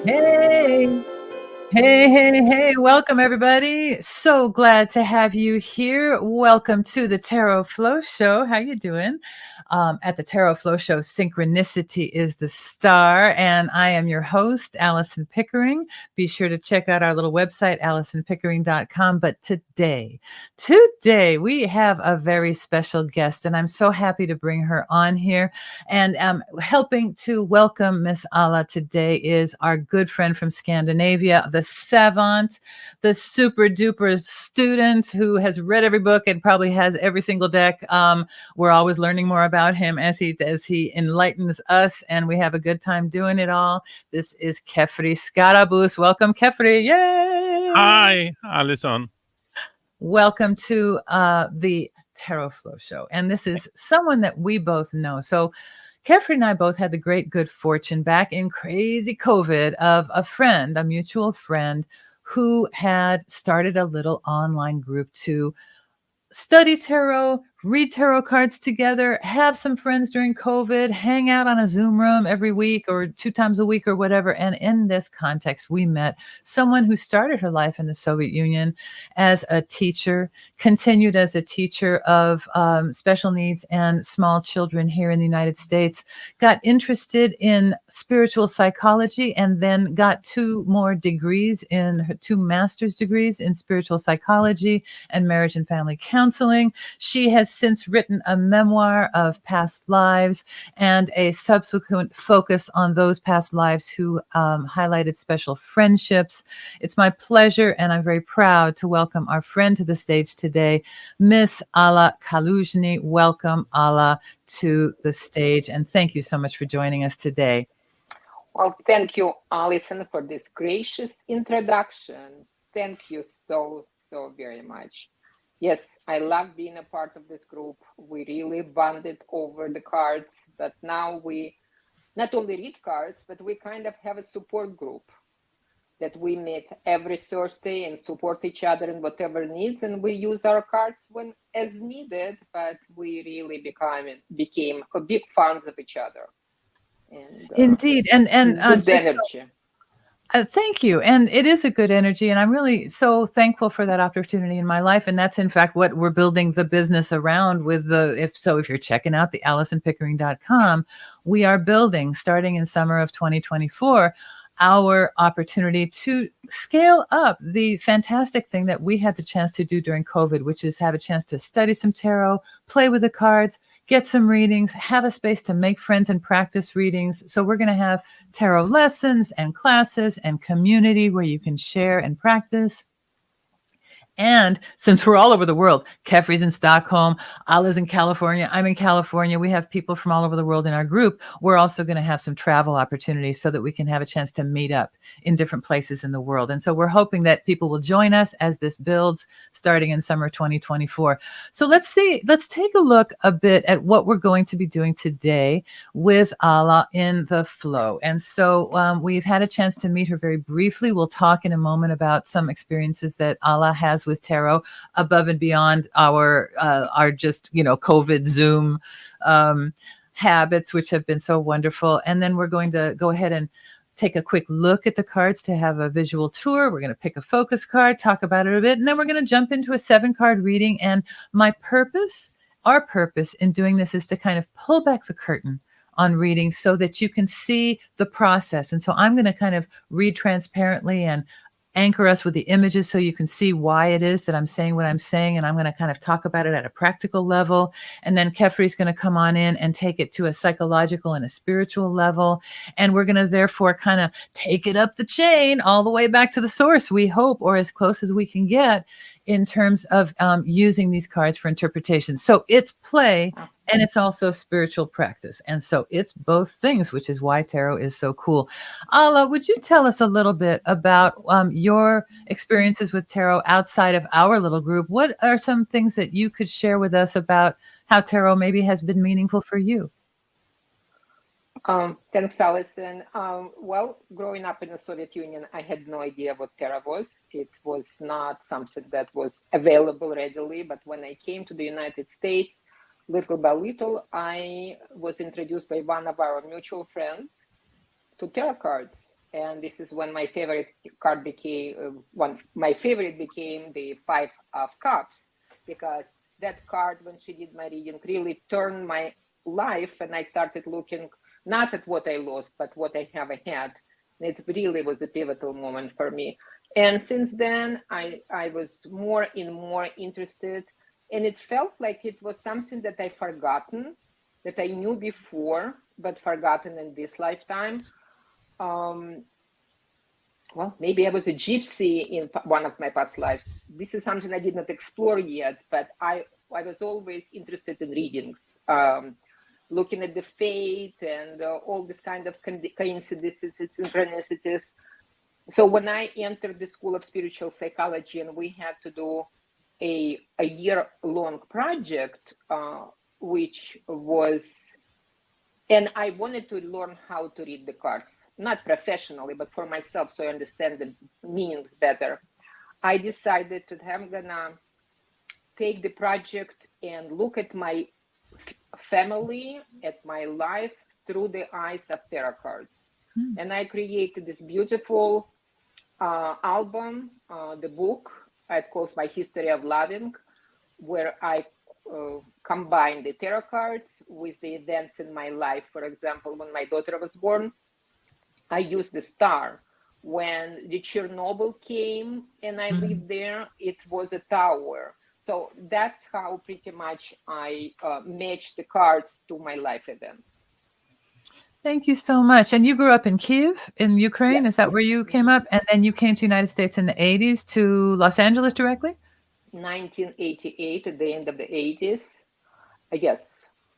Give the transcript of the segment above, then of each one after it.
Hey, hey, welcome everybody. So glad to have you here. Welcome to the Tarot Flow Show. How you doing? At the Tarot Flow Show, Synchronicity is the star, and I am your host, Allison Pickering. Be sure to check out our little website, AllisonPickering.com. But today, we have a very special guest, and I'm so happy to bring her on here. And helping to welcome Miss ALLA today is our good friend from Scandinavia, the savant, the super duper student who has read every book and probably has every single deck. We're always learning more about him as he enlightens us, and we have a good time doing it all. This is Kefri Skarabus. Welcome, Kefri. Yay! Hi, Alison. Welcome to the Tarot Flow Show. And this is someone that we both know. So Kefri and I both had the great good fortune back in crazy COVID of a friend, a mutual friend, who had started a little online group to study tarot, read tarot cards together, have some friends during COVID, hang out on a Zoom room every week or 2 times a week or whatever. And in this context, we met someone who started her life in the Soviet Union as a teacher, continued as a teacher of special needs and small children here in the United States, got interested in spiritual psychology, and then got 2 more degrees in her 2 master's degrees in spiritual psychology and marriage and family counseling. She has since written a memoir of past lives and a subsequent focus on those past lives who highlighted special friendships. It's my pleasure, and I'm very proud to welcome our friend to the stage today, Miss ALLA KALUZHNY. Welcome, ALLA, to the stage, and thank you so much for joining us today. Well, thank you, Allison, for this gracious introduction. Thank you so very much. Yes, I love being a part of this group. We really bonded over the cards, but now we not only read cards, but we kind of have a support group that we meet every Thursday and support each other in whatever needs, and we use our cards when as needed, but we really became a big fans of each other. And, Indeed, and good energy. Thank you. And it is a good energy. And I'm really so thankful for that opportunity in my life. And that's in fact what we're building the business around with if you're checking out the AllisonPickering.com, we are building, starting in summer of 2024, our opportunity to scale up the fantastic thing that we had the chance to do during COVID, which is have a chance to study some tarot, play with the cards, get some readings, have a space to make friends and practice readings. So we're going to have tarot lessons and classes and community where you can share and practice. And since we're all over the world, Kefri's in Stockholm, Alla's in California, I'm in California, we have people from all over the world in our group. We're also going to have some travel opportunities so that we can have a chance to meet up in different places in the world. And so we're hoping that people will join us as this builds starting in summer 2024. So let's take a look a bit at what we're going to be doing today with ALLA in the flow. And so we've had a chance to meet her very briefly. We'll talk in a moment about some experiences that ALLA has with tarot above and beyond our just COVID Zoom habits, which have been so wonderful. And then we're going to go ahead and take a quick look at the cards to have a visual tour. We're going to pick a focus card, talk about it a bit, and then we're going to jump into a 7-card reading. And our purpose in doing this is to kind of pull back the curtain on reading so that you can see the process. And so I'm going to kind of read transparently and anchor us with the images so you can see why it is that I'm saying what I'm saying. And I'm going to kind of talk about it at a practical level. And then Kefri's going to come on in and take it to a psychological and a spiritual level. And we're going to therefore kind of take it up the chain all the way back to the source, we hope, or as close as we can get in terms of using these cards for interpretation. So it's play and it's also spiritual practice. And so it's both things, which is why tarot is so cool. ALLA, would you tell us a little bit about your experiences with tarot outside of our little group? What are some things that you could share with us about how tarot maybe has been meaningful for you? Thanks, Allison. Well, growing up in the Soviet Union, I had no idea what tarot was. It was not something that was available readily. But when I came to the United States, little by little, I was introduced by one of our mutual friends to tarot cards. And this is when my favorite card became my favorite became the Five of Cups, because that card, when she did my reading, really turned my life, and I started looking not at what I lost, but what I have ahead. It really was a pivotal moment for me. And since then, I was more and more interested, and it felt like it was something that I forgotten, that I knew before, but forgotten in this lifetime. Well, maybe I was a gypsy in one of my past lives. This is something I did not explore yet, but I was always interested in readings, looking at the fate and all this kind of coincidences, synchronicities. So when I entered the School of Spiritual Psychology, and we had to do a year-long project, which was, and I wanted to learn how to read the cards, not professionally, but for myself, so I understand the meanings better. I decided that I'm gonna take the project and look at my family, at my life, through the eyes of tarot cards. And I created this beautiful album, the book, it calls My History of Loving, where I combine the tarot cards with the events in my life. For example, when my daughter was born, I used the star. When the Chernobyl came and I lived there, it was a tower. So that's how pretty much I matched the cards to my life events. Thank you so much. And you grew up in Kiev in Ukraine? Yes. Is that where you came up? And then you came to the United States in the 80s to Los Angeles directly? 1988, at the end of the 80s. Yes,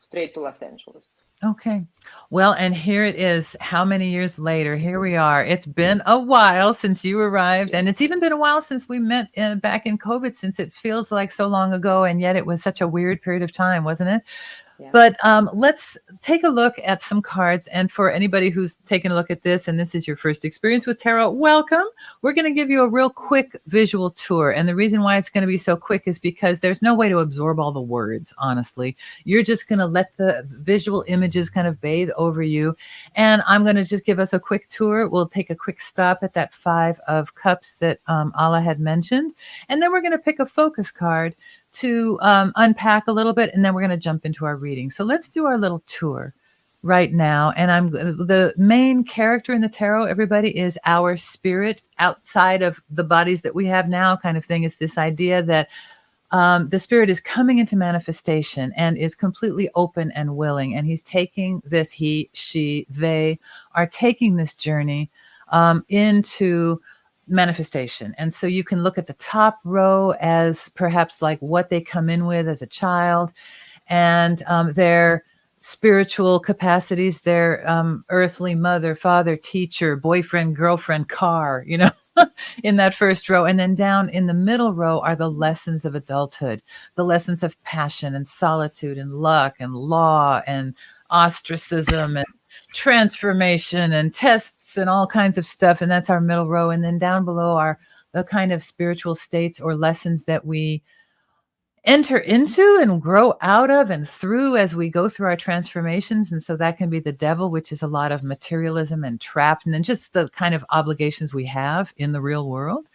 straight to Los Angeles. Okay. Well, and here it is. How many years later? Here we are. It's been a while since you arrived, and it's even been a while since we met back in COVID, since it feels like so long ago, and yet it was such a weird period of time, wasn't it? Yeah. But let's take a look at some cards. And for anybody who's taken a look at this, and this is your first experience with tarot, welcome. We're going to give you a real quick visual tour. And the reason why it's going to be so quick is because there's no way to absorb all the words, honestly. You're just going to let the visual images kind of bathe over you. And I'm going to just give us a quick tour. We'll take a quick stop at that Five of Cups that ALLA had mentioned. And then we're going to pick a focus card to unpack a little bit, and then we're going to jump into our reading. So let's do our little tour right now. And the main character in the tarot, everybody, is our spirit outside of the bodies that we have now, kind of thing. Is this idea that the spirit is coming into manifestation and is completely open and willing. And he's taking this, he, she, they are taking this journey into manifestation. And so you can look at the top row as perhaps like what they come in with as a child, and their spiritual capacities, their earthly mother, father, teacher, boyfriend, girlfriend, car, in that first row. And then down in the middle row are the lessons of adulthood, the lessons of passion and solitude and luck and law and ostracism and transformation and tests and all kinds of stuff. And that's our middle row. And then down below are the kind of spiritual states or lessons that we enter into and grow out of and through as we go through our transformations. And so that can be the devil, which is a lot of materialism and trapped, and then just the kind of obligations we have in the real world.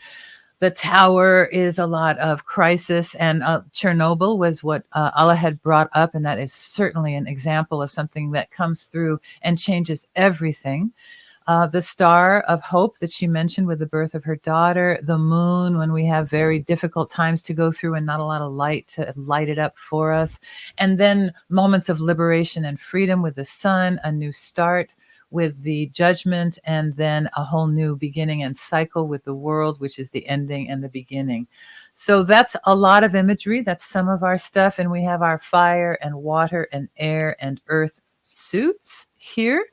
The tower is a lot of crisis, and Chernobyl was what ALLA had brought up, and that is certainly an example of something that comes through and changes everything. The star of hope that she mentioned with the birth of her daughter, the moon when we have very difficult times to go through and not a lot of light to light it up for us, and then moments of liberation and freedom with the sun, a new start with the judgment, and then a whole new beginning and cycle with the world, which is the ending and the beginning. So that's a lot of imagery. That's some of our stuff. And we have our fire and water and air and earth suits here.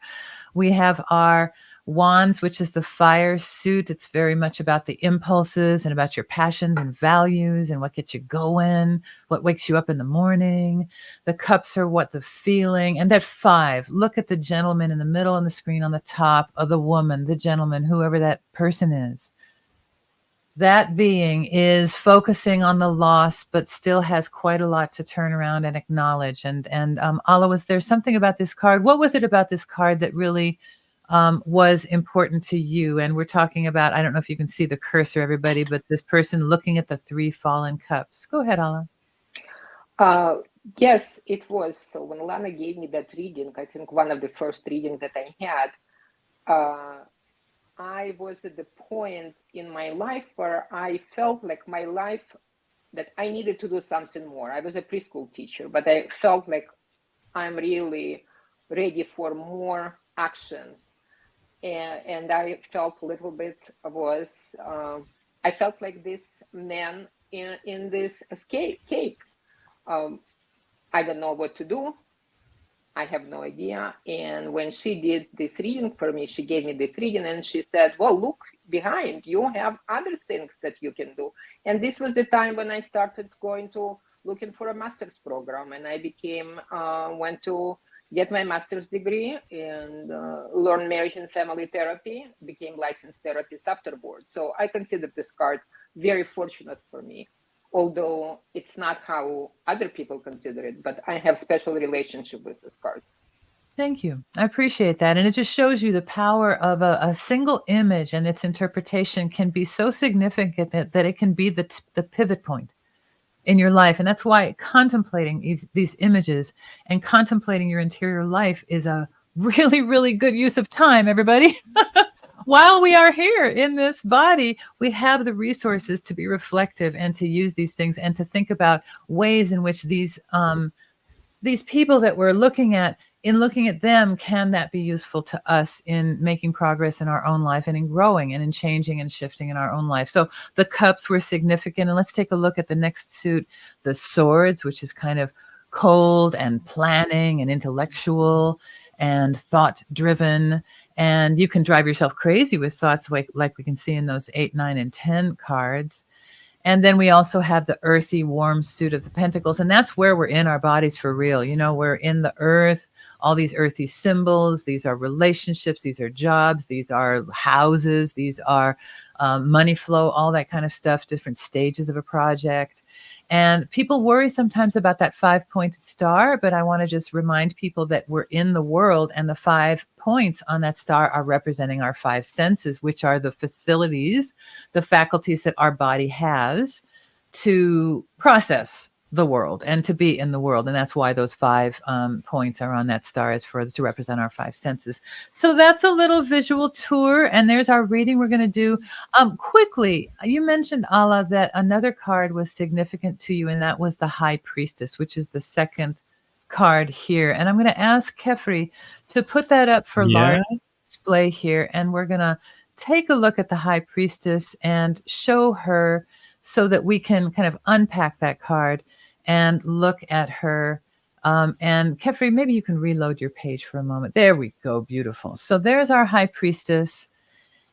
We have our wands, which is the fire suit. It's very much about the impulses and about your passions and values and what gets you going, what wakes you up in the morning. The cups are what the feeling. And that five, look at the gentleman in the middle on the screen on the top, of the woman, the gentleman, whoever that person is. That being is focusing on the loss, but still has quite a lot to turn around and acknowledge. And ALLA, was there something about this card? What was it about this card that really was important to you. And we're talking about, I don't know if you can see the cursor, everybody, but this person looking at the 3 fallen cups. Go ahead, Allah. Yes, it was. So when Lana gave me that reading, I think one of the first readings that I had, I was at the point in my life where I felt like my life, that I needed to do something more. I was a preschool teacher, but I felt like I'm really ready for more actions. And I felt a little bit was, I felt like this man in this escape. I don't know what to do. I have no idea. And when she did this reading for me, she gave me this reading and she said, well, look behind, you have other things that you can do. And this was the time when I started going to looking for a master's program, and I went to get my master's degree and learn marriage and family therapy, became licensed therapist afterwards. So I consider this card very fortunate for me, although it's not how other people consider it, but I have special relationship with this card. Thank you. I appreciate that. And it just shows you the power of a single image, and its interpretation can be so significant that it can be the pivot point in your life. And that's why contemplating these images and contemplating your interior life is a really, really good use of time, everybody. While we are here in this body, we have the resources to be reflective and to use these things and to think about ways in which these people that we're looking at, in looking at them, can that be useful to us in making progress in our own life and in growing and in changing and shifting in our own life. So the cups were significant. And let's take a look at the next suit, the swords, which is kind of cold and planning and intellectual and thought driven. And you can drive yourself crazy with thoughts like we can see in those 8, 9, and 10 cards. And then we also have the earthy, warm suit of the pentacles. And that's where we're in our bodies for real. You know, we're in the earth, all these earthy symbols. These are relationships. These are jobs. These are houses. These are money flow, all that kind of stuff, different stages of a project. And people worry sometimes about that 5-pointed star, but I want to just remind people that we're in the world, and the 5 points on that star are representing our 5 senses, which are the facilities, the faculties that our body has to process the world and to be in the world. And that's why those 5 points are on that star, is to represent our 5 senses. So that's a little visual tour, and there's our reading we're going to do. Quickly, you mentioned, Allah, that another card was significant to you, and that was the High Priestess, which is the second card here. And I'm going to ask Kefri to put that up for large display here, and we're going to take a look at the High Priestess and show her so that we can kind of unpack that card and look at her. And Kefri, maybe you can reload your page for a moment. There we go. Beautiful. So there's our High Priestess.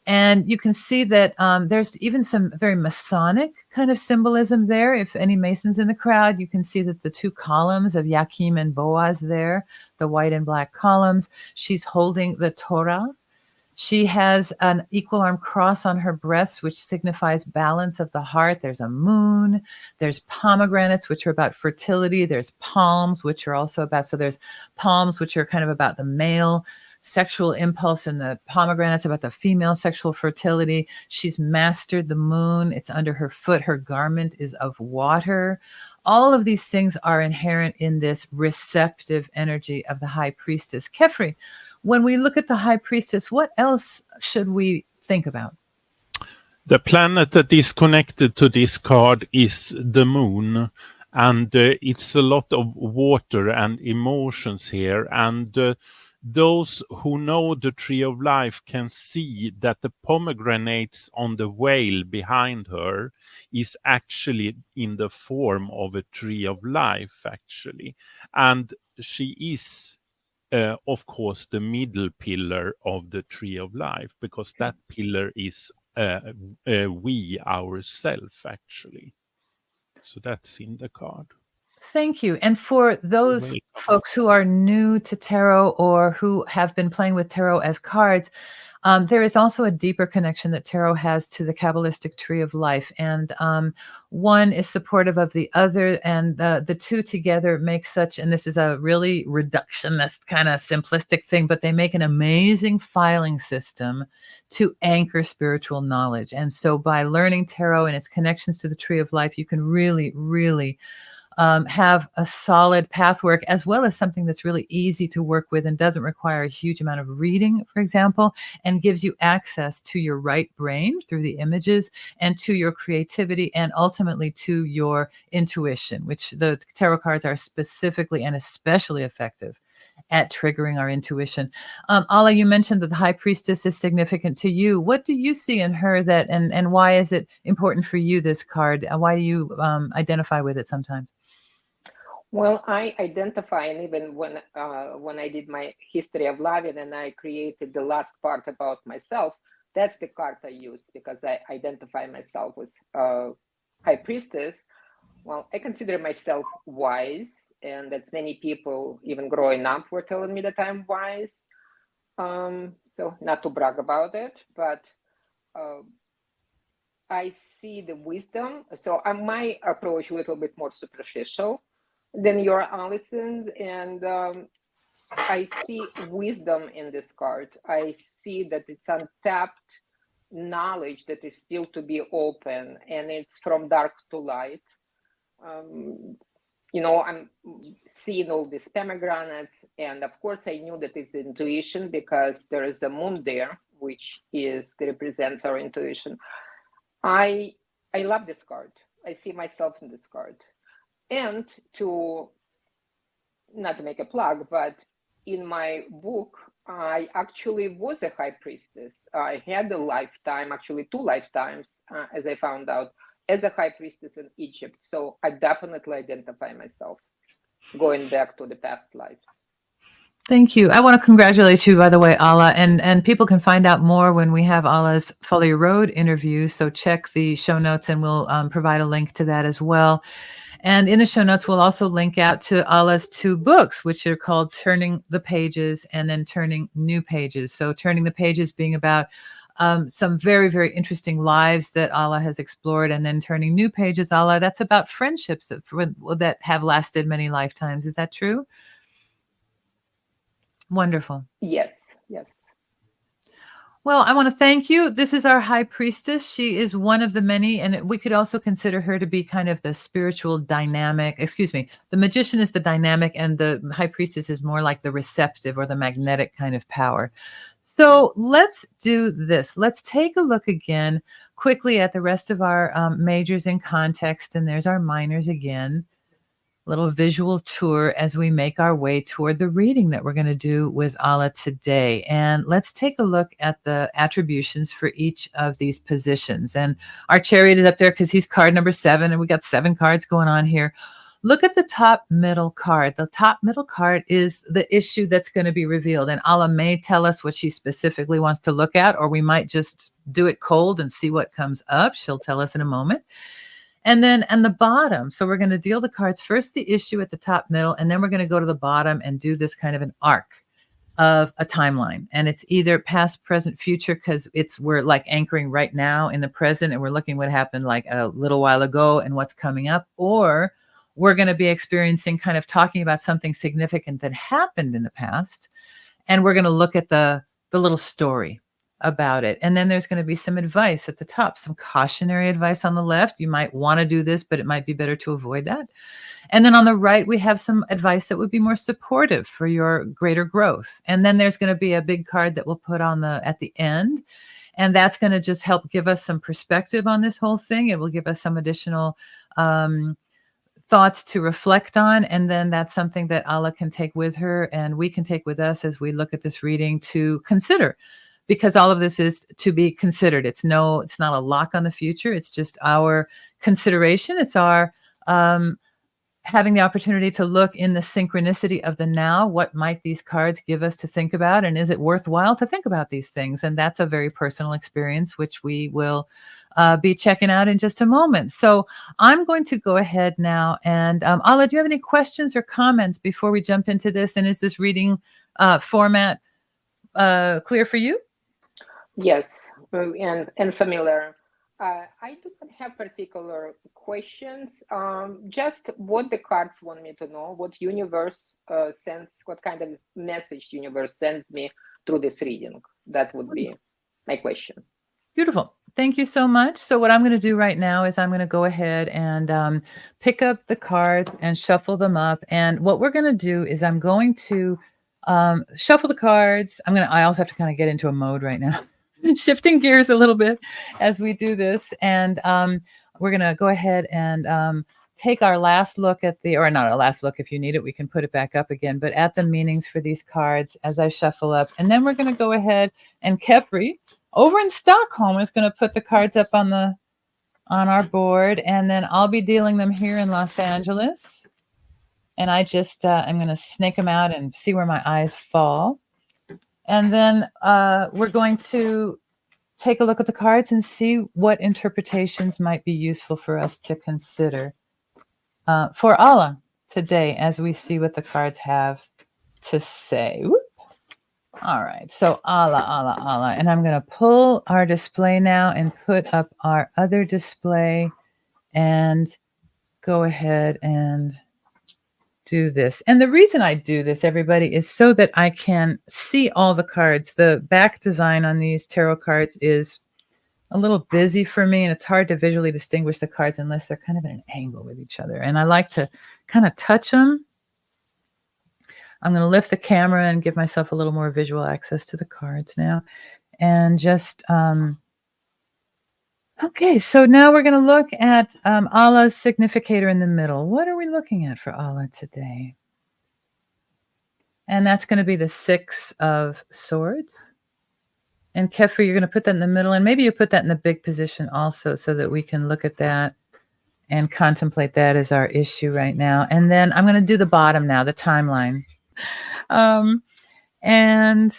And you can see that there's even some very Masonic kind of symbolism there. If any Masons in the crowd, you can see that the 2 columns of Yakim and Boaz there, the white and black columns. She's holding the Torah. She has an equal arm cross on her breast, which signifies balance of the heart. There's a moon. There's pomegranates, which are about fertility. There's palms, which are also about, so there's palms, which are kind of about the male sexual impulse, and the pomegranates about the female sexual fertility. She's mastered the moon. It's under her foot. Her garment is of water. All of these things are inherent in this receptive energy of the High Priestess. Kefri, when we look at the High Priestess, what else should we think about? The planet that is connected to this card is the moon, and it's a lot of water and emotions here. And those who know the Tree of Life can see that the pomegranates on the whale behind her is actually in the form of a Tree of Life, actually. And she is of course, the middle pillar of the Tree of Life, because that pillar is we ourselves, actually. So that's in the card. Thank you. And for those folks who are new to tarot or who have been playing with tarot as cards, There is also a deeper connection that tarot has to the Kabbalistic tree of life, and one is supportive of the other, and the two together make such, and this is a really reductionist kind of simplistic thing, but they make an amazing filing system to anchor spiritual knowledge. And so by learning tarot and its connections to the tree of life, you can really, really have a solid pathwork, as well as something that's really easy to work with and doesn't require a huge amount of reading, for example, and gives you access to your right brain through the images and to your creativity and ultimately to your intuition, which the tarot cards are specifically and especially effective at triggering our intuition. Alla, you mentioned that the High Priestess is significant to you. What do you see in her that, and why is it important for you, this card? Why do you identify with it sometimes? Well, I identify, and even when I did my history of loving and I created the last part about myself, that's the card I used because I identify myself with High Priestess. Well, I consider myself wise, and that's many people, even growing up, were telling me that I'm wise. So not to brag about it, but I see the wisdom. So my approach a little bit more superficial than your Alison's, and I see wisdom in this card. I see that it's untapped knowledge that is still to be open, and it's from dark to light. You know, I'm seeing all these pomegranates, and of course I knew that it's intuition because there is a moon there, which represents our intuition. I love this card. I see myself in this card. And not to make a plug, but in my book, I actually was a High Priestess. I had a lifetime, actually 2 lifetimes, as I found out, as a High Priestess in Egypt. So I definitely identify myself going back to the past life. Thank you. I want to congratulate you, by the way, Alla, and people can find out more when we have Alla's Follow Your Road interview. So check the show notes, and we'll provide a link to that as well. And in the show notes, we'll also link out to Alla's 2 books, which are called Turning the Pages and then Turning New Pages. So Turning the Pages being about some very, very interesting lives that Alla has explored, and then Turning New Pages, Alla, that's about friendships that have lasted many lifetimes. Is that true? Wonderful. Yes, yes. Well, I want to thank you. This is our High Priestess. She is one of the many, and we could also consider her to be kind of the spiritual dynamic. Excuse me. The Magician is the dynamic, and the High Priestess is more like the receptive or the magnetic kind of power. So let's do this. Let's take a look again quickly at the rest of our majors in context, and there's our minors again. Little visual tour as we make our way toward the reading that we're going to do with Alla today. And let's take a look at the attributions for each of these positions. And our Chariot is up there because he's card number 7, and we got 7 cards going on here. Look at the top middle card. The top middle card is the issue that's going to be revealed. And Alla may tell us what she specifically wants to look at, or we might just do it cold and see what comes up. She'll tell us in a moment. And then on the bottom, so we're going to deal the cards first, the issue at the top middle, and then we're going to go to the bottom and do this kind of an arc of a timeline. And it's either past, present, future, because we're like anchoring right now in the present, and we're looking what happened like a little while ago and what's coming up, or we're going to be experiencing kind of talking about something significant that happened in the past, and we're going to look at the little story about it. And then there's going to be some advice at the top, some cautionary advice on the left. You might want to do this, but it might be better to avoid that. And then on the right, we have some advice that would be more supportive for your greater growth. And then there's going to be a big card that we'll put on at the end. And that's going to just help give us some perspective on this whole thing. It will give us some additional thoughts to reflect on. And then that's something that Alla can take with her and we can take with us as we look at this reading to consider. Because all of this is to be considered. It's not a lock on the future. It's just our consideration. It's our having the opportunity to look in the synchronicity of the now. What might these cards give us to think about? And is it worthwhile to think about these things? And that's a very personal experience, which we will be checking out in just a moment. So I'm going to go ahead now. And Alla, do you have any questions or comments before we jump into this? And is this reading format clear for you? Yes, and familiar. I do not have particular questions. Just what the cards want me to know, what universe sends, what kind of message universe sends me through this reading. That would be my question. Beautiful. Thank you so much. So what I'm going to do right now is I'm going to go ahead and pick up the cards and shuffle them up. And what we're going to do is I'm going to shuffle the cards. I also have to kind of get into a mode right now, shifting gears a little bit as we do this. And we're going to go ahead and take our last look at or not our last look. If you need it, we can put it back up again, but at the meanings for these cards as I shuffle up. And then we're going to go ahead and Kefri over in Stockholm is going to put the cards up on our board, and then I'll be dealing them here in Los Angeles. And I just I'm going to snake them out and see where my eyes fall. And then we're going to take a look at the cards and see what interpretations might be useful for us to consider for Allah today as we see what the cards have to say. Whoop. All right, so Allah, Allah, Allah. And I'm going to pull our display now and put up our other display and go ahead and do this. And the reason I do this, everybody, is so that I can see all the cards. The back design on these tarot cards is a little busy for me, and it's hard to visually distinguish the cards unless they're kind of at an angle with each other. And I like to kind of touch them. I'm going to lift the camera and give myself a little more visual access to the cards now. And just, okay, so now we're going to look at Allah's significator in the middle. What are we looking at for Allah today? And that's going to be the Six of Swords. And Kefri, you're going to put that in the middle. And maybe you put that in the big position also so that we can look at that and contemplate that as our issue right now. And then I'm going to do the bottom now, the timeline. And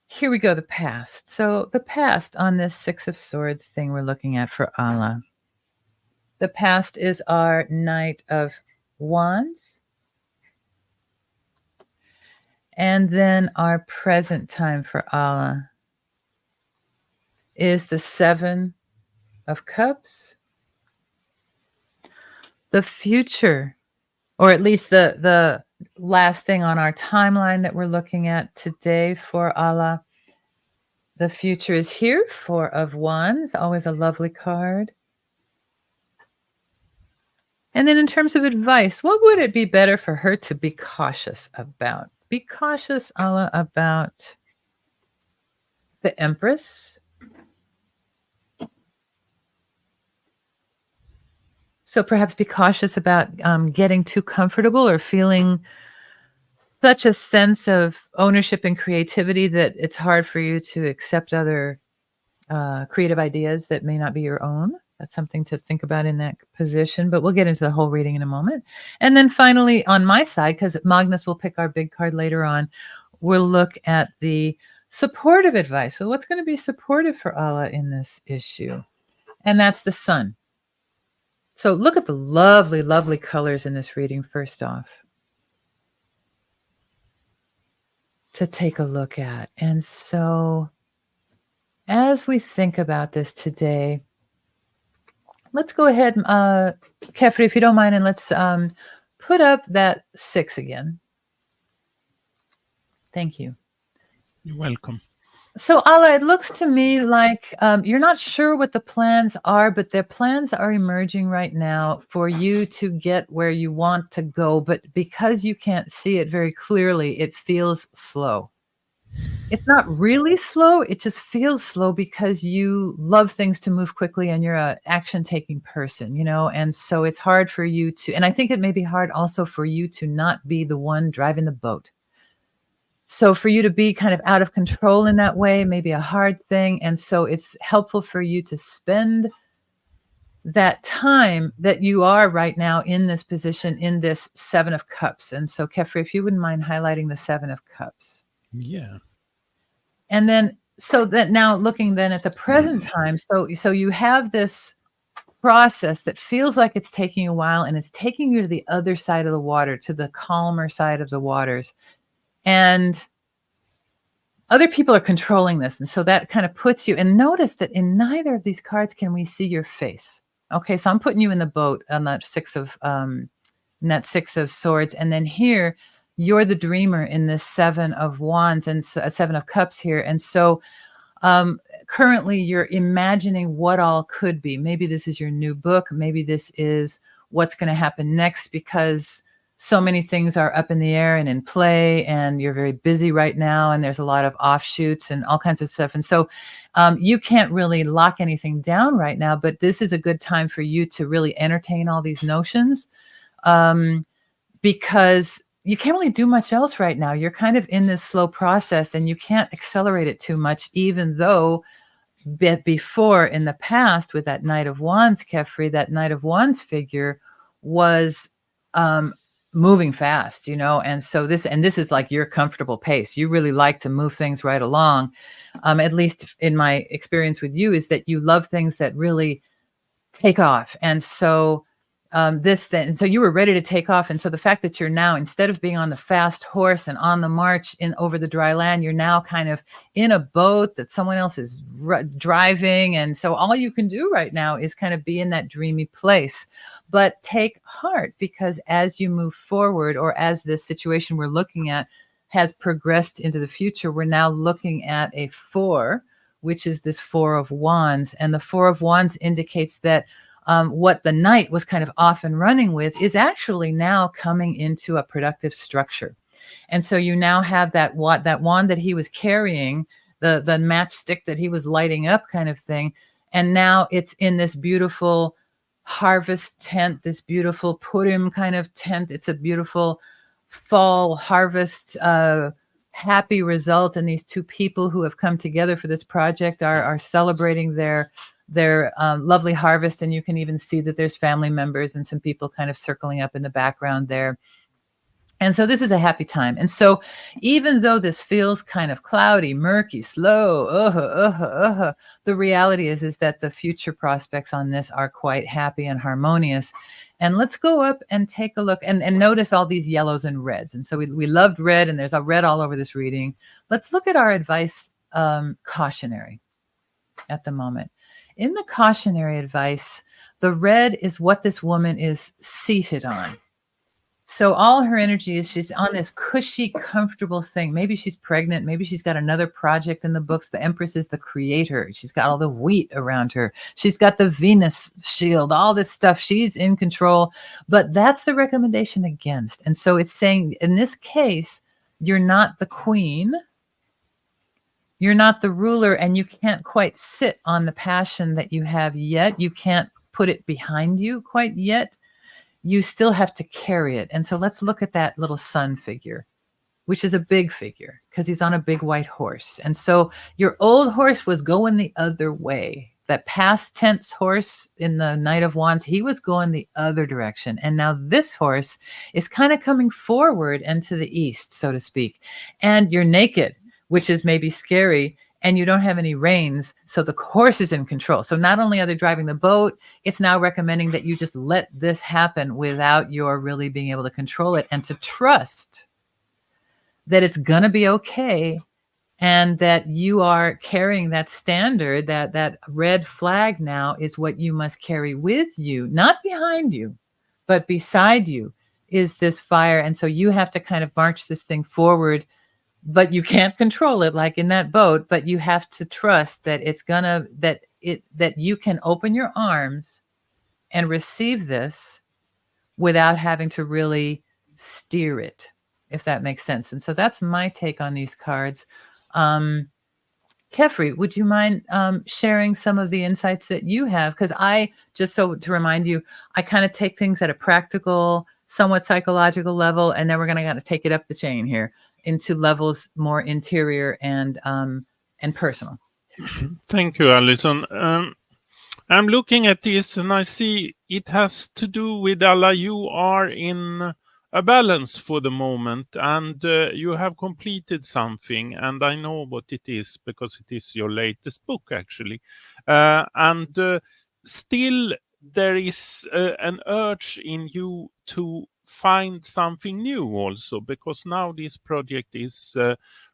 here we go, the past. So the past on this Six of Swords thing we're looking at for Allah. The past is our Knight of Wands. And then our present time for Allah is the Seven of Cups. The future, or at least the last thing on our timeline that we're looking at today for Allah. The future is here, Four of Wands, always a lovely card. And then in terms of advice, what would it be better for her to be cautious about? Be cautious, Allah, about the Empress. So perhaps be cautious about getting too comfortable or feeling such a sense of ownership and creativity that it's hard for you to accept other creative ideas that may not be your own. That's something to think about in that position, but we'll get into the whole reading in a moment. And then finally, on my side, because Magnus will pick our big card later on, we'll look at the supportive advice. So what's going to be supportive for Allah in this issue? And that's the Sun. So look at the lovely, lovely colors in this reading first off to take a look at. And so as we think about this today, let's go ahead, Kefri, if you don't mind, and let's put up that 6 again. Thank you. You're welcome. So Allah, it looks to me like you're not sure what the plans are, but their plans are emerging right now for you to get where you want to go. But because you can't see it very clearly, it feels slow. It's not really slow. It just feels slow because you love things to move quickly and you're an action-taking person, you know, and so it's hard for you to, and I think it may be hard also for you to not be the one driving the boat. So for you to be kind of out of control in that way may be a hard thing. And so it's helpful for you to spend that time that you are right now in this position, in this 7 of Cups. And so Kefri, if you wouldn't mind highlighting the 7 of Cups. Yeah. And then, so that now looking then at the present time, so you have this process that feels like it's taking a while and it's taking you to the other side of the water, to the calmer side of the waters. And other people are controlling this. And so that kind of puts you, and notice that in neither of these cards can we see your face. Okay, so I'm putting you in the boat on that Six of Swords. And then here, you're the dreamer in this Seven of Wands and Seven of Cups here. And so currently you're imagining what all could be. Maybe this is your new book. Maybe this is what's going to happen next, because so many things are up in the air and in play, and you're very busy right now, and there's a lot of offshoots and all kinds of stuff. And so you can't really lock anything down right now, but this is a good time for you to really entertain all these notions, because you can't really do much else right now. You're kind of in this slow process, and you can't accelerate it too much, even though before in the past with that Knight of Wands, Kefri, that Knight of Wands figure was moving fast, and so this is like your comfortable pace. You really like to move things right along. At least in my experience with you, is that you love things that really take off. And so so you were ready to take off. And so the fact that you're now, instead of being on the fast horse and on the march over the dry land, you're now kind of in a boat that someone else is driving. And so all you can do right now is kind of be in that dreamy place. But take heart, because as you move forward, or as this situation we're looking at has progressed into the future, we're now looking at a 4, which is this Four of Wands. And the Four of Wands indicates that what the Knight was kind of off and running with is actually now coming into a productive structure. And so you now have that wand that he was carrying, the matchstick that he was lighting up kind of thing. And now it's in this beautiful harvest tent, this beautiful Purim kind of tent. It's a beautiful fall harvest happy result. And these two people who have come together for this project are celebrating their lovely harvest. And you can even see that there's family members and some people kind of circling up in the background there. And so this is a happy time. And so even though this feels kind of cloudy, murky, slow, the reality is that the future prospects on this are quite happy and harmonious. And let's go up and take a look and notice all these yellows and reds. And so we loved red, and there's a red all over this reading. Let's look at our advice cautionary at the moment. In the cautionary advice, the red is what this woman is seated on. So all her energy is she's on this cushy, comfortable thing. Maybe she's pregnant. Maybe she's got another project in the books. The Empress is the creator. She's got all the wheat around her. She's got the Venus shield, all this stuff. She's in control. But that's the recommendation against. And so it's saying, in this case, you're not the queen. You're not the ruler, and you can't quite sit on the passion that you have yet. You can't put it behind you quite yet. You still have to carry it. And so let's look at that little sun figure, which is a big figure because he's on a big white horse. And so your old horse was going the other way. That past tense horse in the Knight of Wands, he was going the other direction. And now this horse is kind of coming forward and to the east, so to speak. And you're naked, which is maybe scary, and you don't have any reins, so the horse is in control. So not only are they driving the boat, it's now recommending that you just let this happen without your really being able to control it, and to trust that it's going to be okay, and that you are carrying that standard, that red flag now is what you must carry with you, not behind you, but beside you is this fire. And so you have to kind of march this thing forward, but you can't control it like in that boat, but you have to trust that that you can open your arms and receive this without having to really steer it, if that makes sense. And so that's my take on these cards. Kefri, would you mind sharing some of the insights that you have? Because to remind you, I kind of take things at a practical, somewhat psychological level, and then we're going to take it up the chain here into levels more interior and personal. Thank you, Alison. I'm looking at this and I see it has to do with Allah. You are in a balance for the moment, and you have completed something, and I know what it is because it is your latest book, actually. And still there is an urge in you to find something new also, because now this project is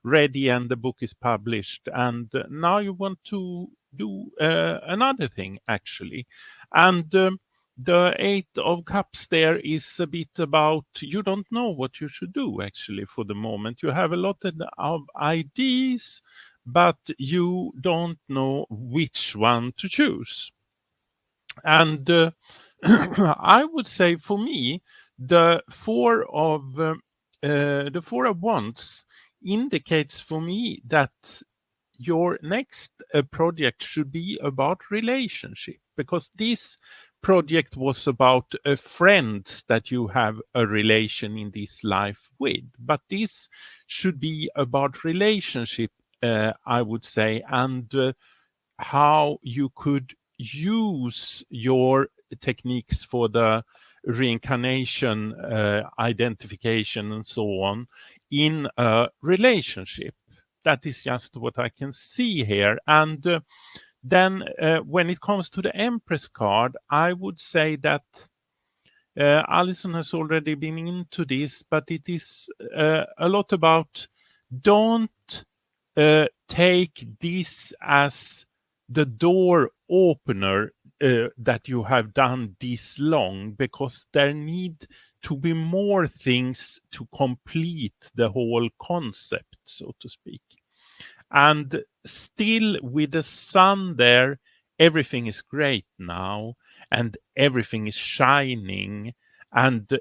ready and the book is published, and now you want to do another thing actually. And the Eight of Cups there is a bit about, you don't know what you should do actually for the moment. You have a lot of ideas, but you don't know which one to choose. And I would say for me, the Four of Wands indicates for me that your next project should be about relationship, because this project was about friends that you have a relation in this life with, but this should be about relationship, I would say, and how you could use your techniques for the reincarnation, identification, and so on in a relationship. That is just what I can see here. And then when it comes to the Empress card, I would say that Alison has already been into this, but it is a lot about, don't take this as the door opener that you have done this long, because there need to be more things to complete the whole concept, so to speak. And still with the sun there, everything is great now, and everything is shining, and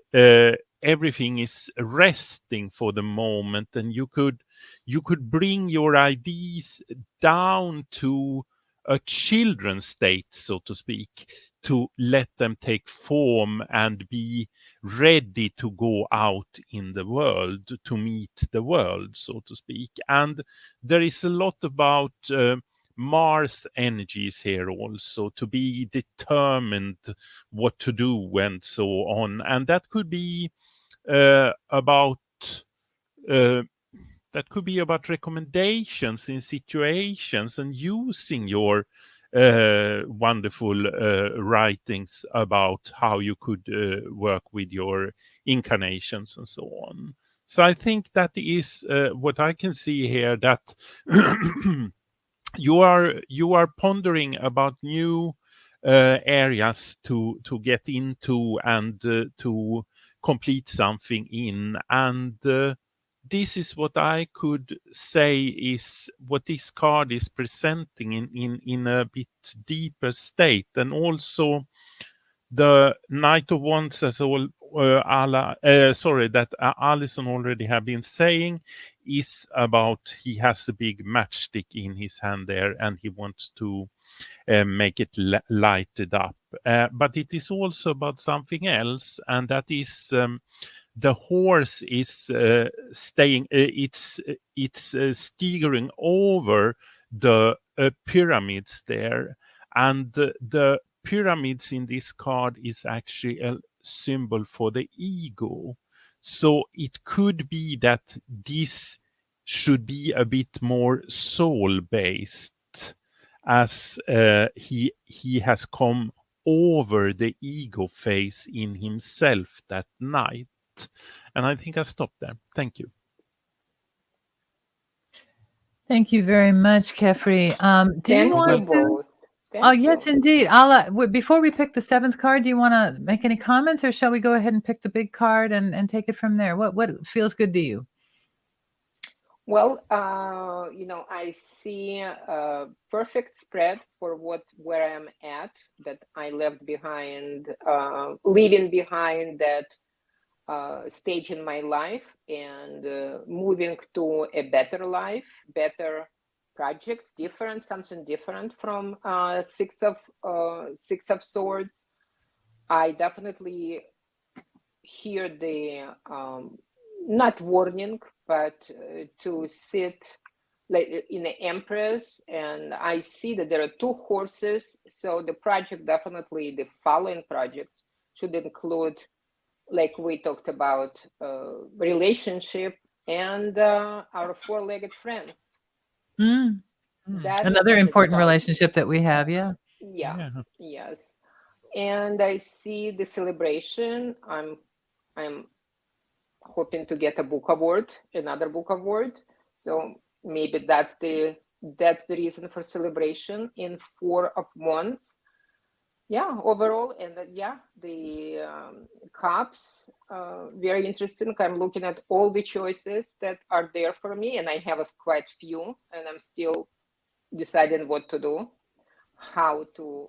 everything is resting for the moment, and you could bring your ideas down to a children's state, so to speak, to let them take form and be ready to go out in the world, to meet the world, so to speak. And there is a lot about Mars energies here also, to be determined what to do and so on. And that could be about recommendations in situations, and using your wonderful writings about how you could work with your incarnations and so on. So I think that is what I can see here, that you are pondering about new areas to get into, and to complete something in. And this is what I could say is what this card is presenting in a bit deeper state. And also the Knight of Wands, as that Alison already have been saying, is about, he has a big matchstick in his hand there, and he wants to make it lighted up. But it is also about something else, and that is the horse is staying. It's staggering over the pyramids there, and the pyramids in this card is actually a symbol for the ego. So it could be that this should be a bit more soul-based, as he has come over the ego phase in himself that night. And I think I'll stop there. Thank you. Thank you very much, Kefri. Do you want Thank you to? both. Oh, yes, indeed. Before we pick the seventh card, do you want to make any comments, or shall we go ahead and pick the big card and take it from there? What feels good to you? Well, I see a perfect spread for where I'm at, that I left behind, leaving behind that stage in my life, and moving to a better life, better projects, something different from Six of Swords. I definitely hear the not warning, but to sit like in the Empress, and I see that there are two horses. So the project, definitely the following project, should include, like we talked about, relationship and our four-legged friends. That's another important relationship that we have. Yeah. Yes. And I see the celebration. I'm I'm hoping to get a book award, another book award. So maybe that's the reason for celebration in 4 of Wands. Yeah, overall, and the cups, very interesting. I'm looking at all the choices that are there for me, and I have quite few, and I'm still deciding what to do, how to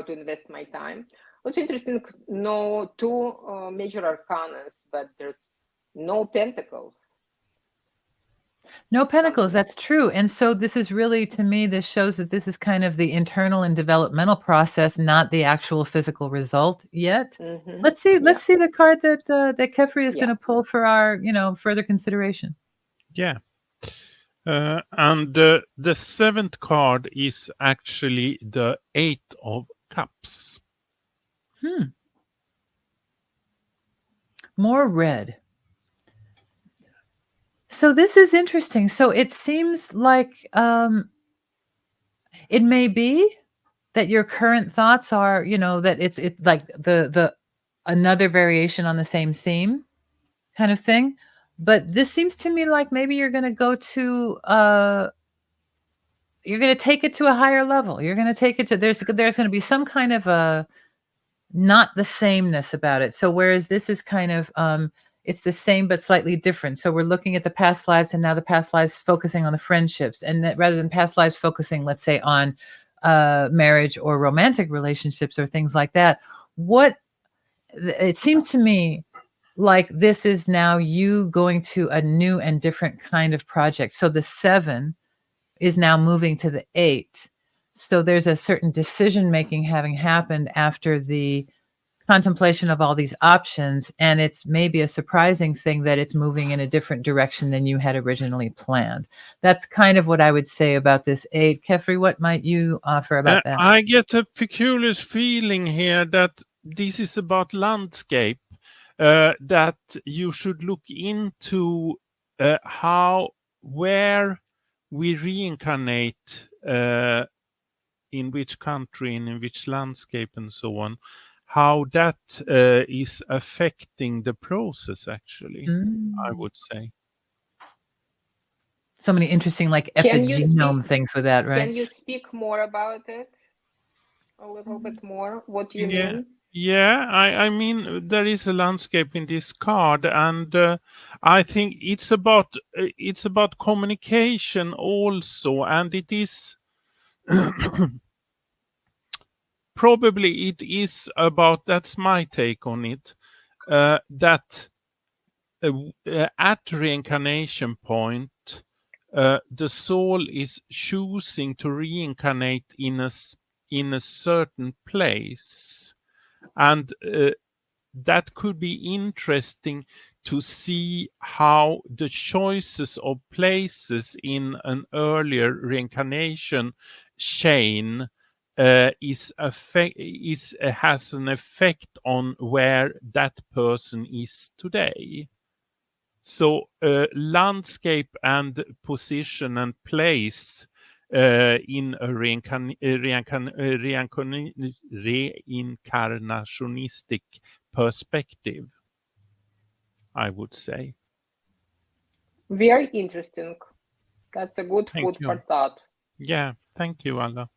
invest my time. What's interesting, no two major arcanas, but there's no pentacles. No pentacles, that's true. And so this is really, to me, this shows that this is kind of the internal and developmental process, not the actual physical result yet. Mm-hmm. Let's see the card that that Kefri is Yeah. going to pull for our, further consideration. Yeah. And the 7th card is actually the 8 of Cups. More red. So this is interesting. So it seems like it may be that your current thoughts are, that it's like the another variation on the same theme kind of thing. But this seems to me like maybe you're going to go to you're going to take it to a higher level. You're going to take it to there's going to be some kind of a not the sameness about it. So whereas this is kind of it's the same but slightly different. So we're looking at the past lives, and now the past lives focusing on the friendships, and that rather than past lives focusing, let's say, on marriage or romantic relationships or things like that. What it seems to me like this is now you going to a new and different kind of project. So the 7 is now moving to the 8. So there's a certain decision making having happened after the contemplation of all these options, and it's maybe a surprising thing that it's moving in a different direction than you had originally planned. That's kind of what I would say about this 8. Kefri, what might you offer about that? I get a peculiar feeling here that this is about landscape, that you should look into where we reincarnate, in which country and in which landscape and so on, how that is affecting the process, actually, I would say. So many interesting like Can you epigenome things with that, right? Can you speak more about it? A little bit more? What do you mean? Yeah, I mean, there is a landscape in this card, and I think it's about communication also, and it is probably it is about, that's my take on it, that at reincarnation point, the soul is choosing to reincarnate in a certain place, and that could be interesting to see how the choices of places in an earlier reincarnation chain has an effect on where that person is today. So landscape and position and place in a reincarnationistic perspective, I would say. Very interesting. That's a good food for thought. Yeah, thank you, Alla.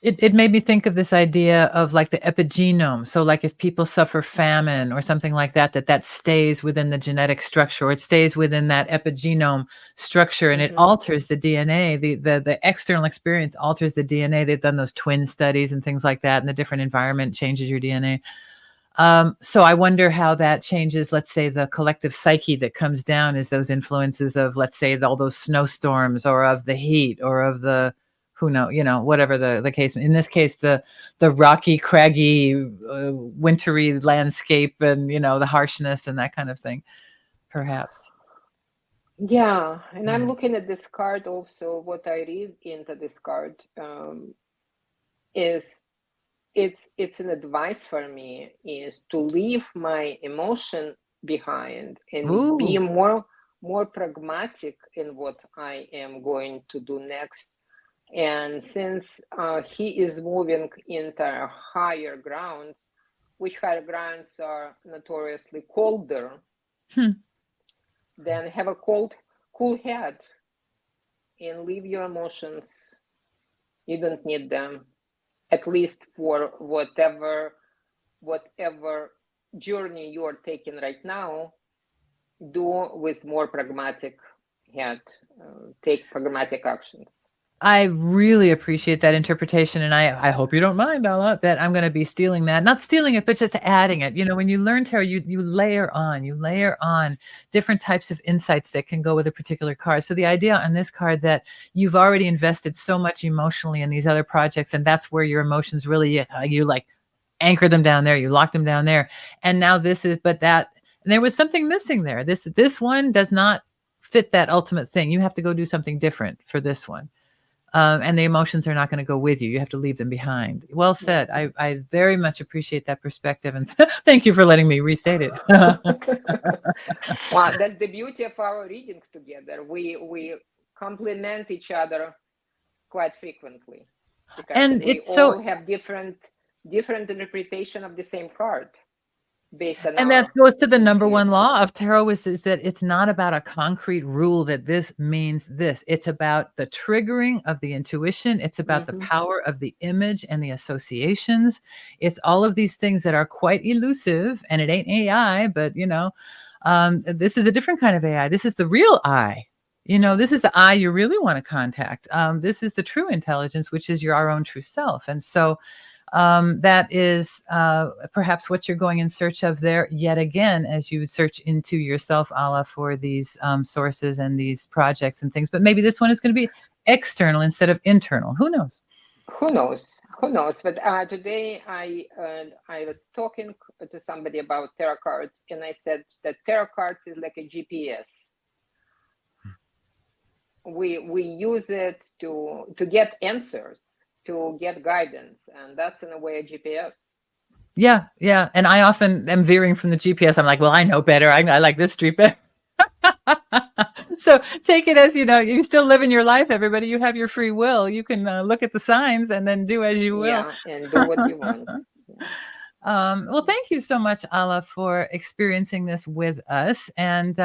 It made me think of this idea of like the epigenome. So like if people suffer famine or something like that, that stays within the genetic structure, or it stays within that epigenome structure, and it alters the DNA. The external experience alters the DNA. They've done those twin studies and things like that, and the different environment changes your DNA. So I wonder how that changes, let's say, the collective psyche that comes down as those influences of, let's say, all those snowstorms, or of the heat, or of the, who knows, whatever the case. In this case, the rocky, craggy, wintry landscape, and the harshness and that kind of thing, perhaps. Yeah, and I'm looking at this card also. What I read into this card is it's an advice for me is to leave my emotion behind and be more pragmatic in what I am going to do next. And since he is moving into higher grounds, which higher grounds are notoriously colder, then have a cool head and leave your emotions. You don't need them, at least for whatever journey you're taking right now. Do with more pragmatic head, take pragmatic actions. I really appreciate that interpretation. And I hope you don't mind, Alla, that I'm going to be stealing that. Not stealing it, but just adding it. You know, when you learn tarot, you layer on different types of insights that can go with a particular card. So the idea on this card that you've already invested so much emotionally in these other projects, and that's where your emotions really, you like anchor them down there, you lock them down there. And now this is, but that, there was something missing there. This one does not fit that ultimate thing. You have to go do something different for this one. And the emotions are not going to go with you. You have to leave them behind. Well said. I very much appreciate that perspective. And thank you for letting me restate it. Well, that's the beauty of our readings together. We complement each other quite frequently. Because and we all have different interpretation of the same card. And that goes to the number one law of tarot is that it's not about a concrete rule that this means this. It's about the triggering of the intuition. It's about the power of the image and the associations. It's all of these things that are quite elusive, and it ain't AI, but you know, this is a different kind of AI. This is the real I. You know, this is the I you really want to contact. This is the true intelligence, which is our own true self. And so that is perhaps what you're going in search of there yet again, as you search into yourself, Alla, for these sources and these projects and things. But maybe this one is going to be external instead of internal. Who knows? Who knows? Who knows? But today I was talking to somebody about tarot cards, and I said that tarot cards is like a GPS. We use it to get answers, to get guidance, and that's in a way a GPS. Yeah. And I often am veering from the GPS. I'm like, well, I know better. I like this street better. So take it as, you know, you still live in your life, everybody. You have your free will. You can look at the signs and then do as you will. Yeah, and do what you want. Well, thank you so much, Alla, for experiencing this with us. And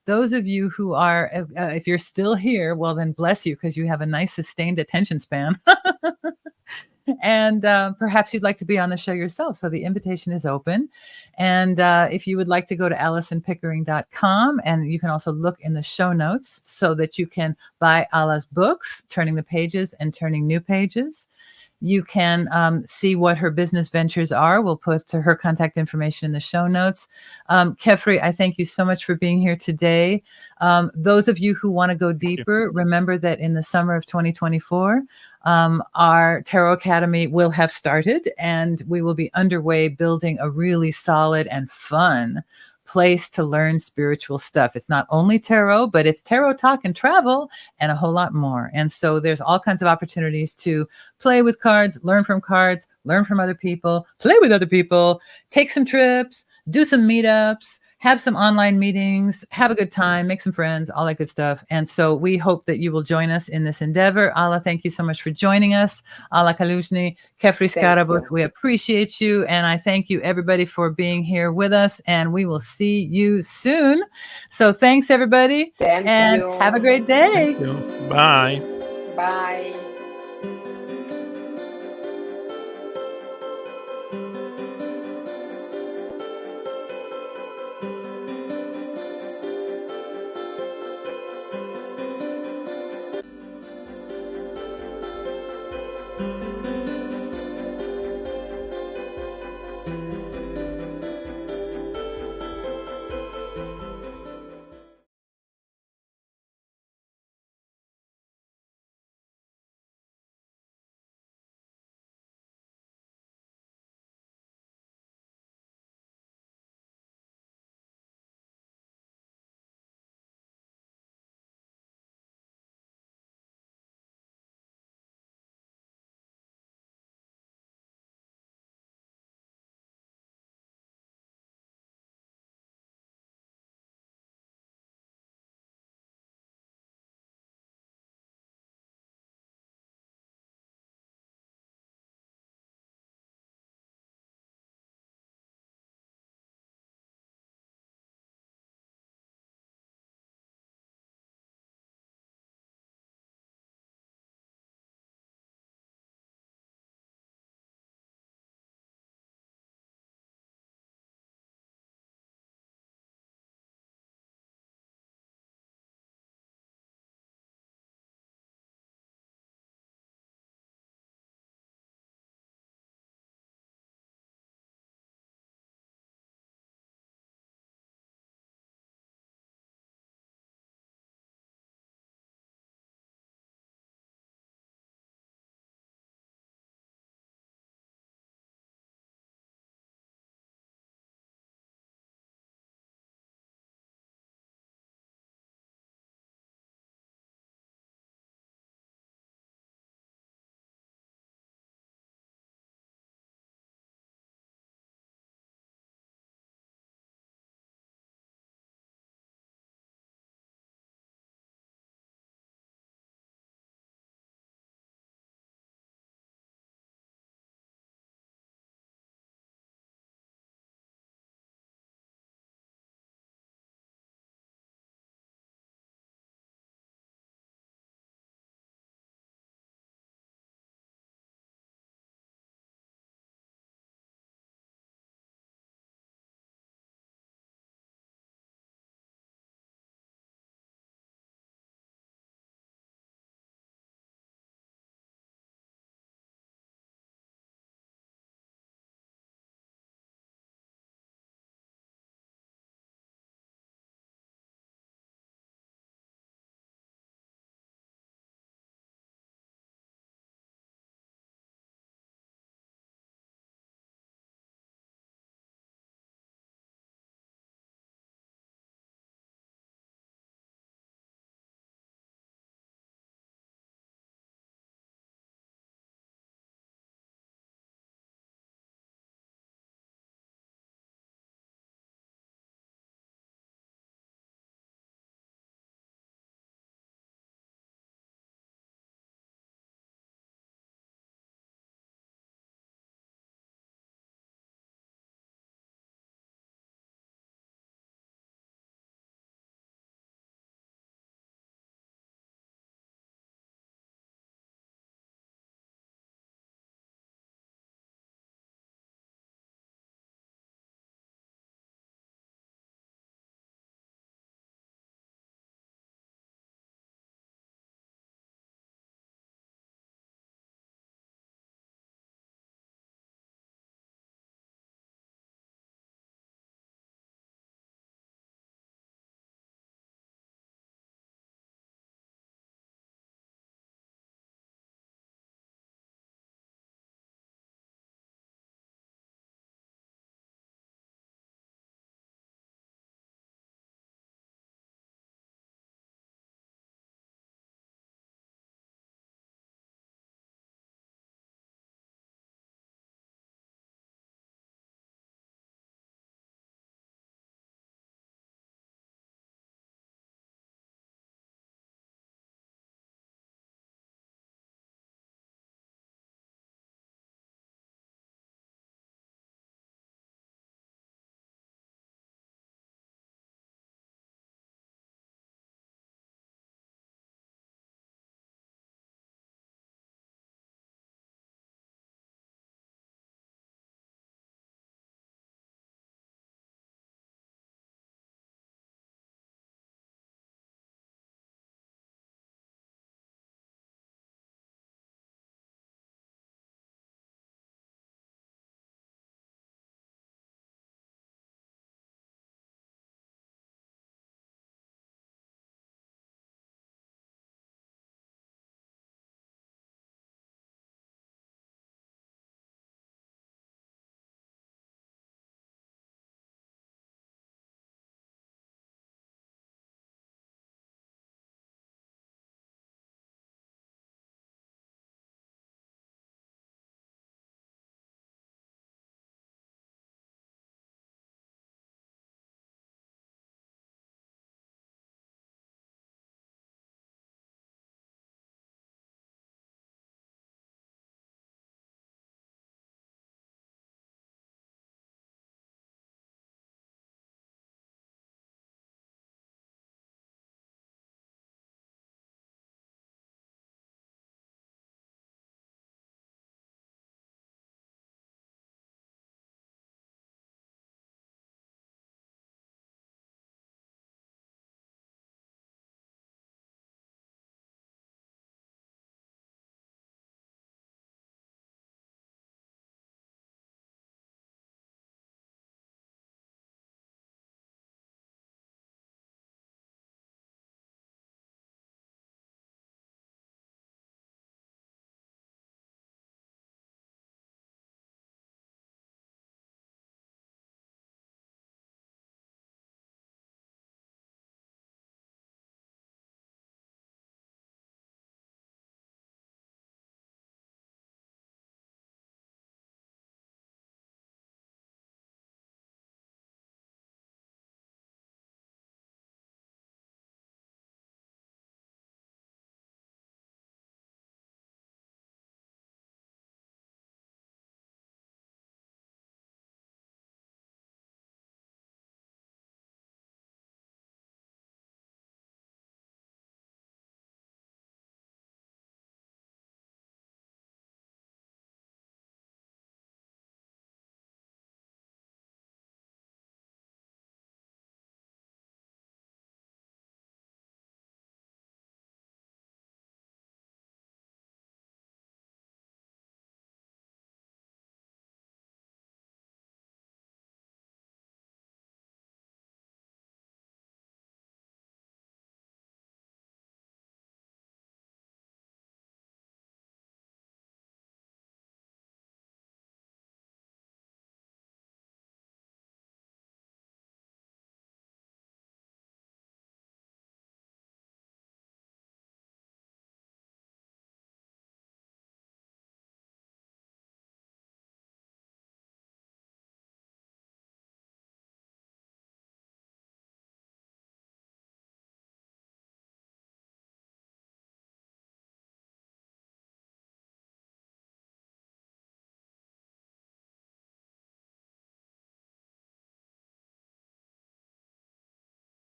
those of you who are, if you're still here, well, then bless you, because you have a nice sustained attention span. And perhaps you'd like to be on the show yourself. So the invitation is open. And if you would like to go to ALISONPICKERING.com, and you can also look in the show notes so that you can buy Alla's books, Turning the Pages and Turning New Pages. You can see what her business ventures are. We'll put her contact information in the show notes. Kefri, I thank you so much for being here today. Those of you who want to go deeper, remember that in the summer of 2024, our Tarot Academy will have started, and we will be underway building a really solid and fun place to learn spiritual stuff. It's not only tarot, but it's tarot talk and travel and a whole lot more. And so there's all kinds of opportunities to play with cards, learn from other people, play with other people, take some trips, do some meetups, have some online meetings, have a good time, make some friends, all that good stuff. And so we hope that you will join us in this endeavor. Alla, thank you so much for joining us. ALLA KALUZHNY, Kefri Skarabuk, we appreciate you. And I thank you, everybody, for being here with us. And we will see you soon. So thanks, everybody. Thank you. Have a great day. Thank you. Bye. Bye.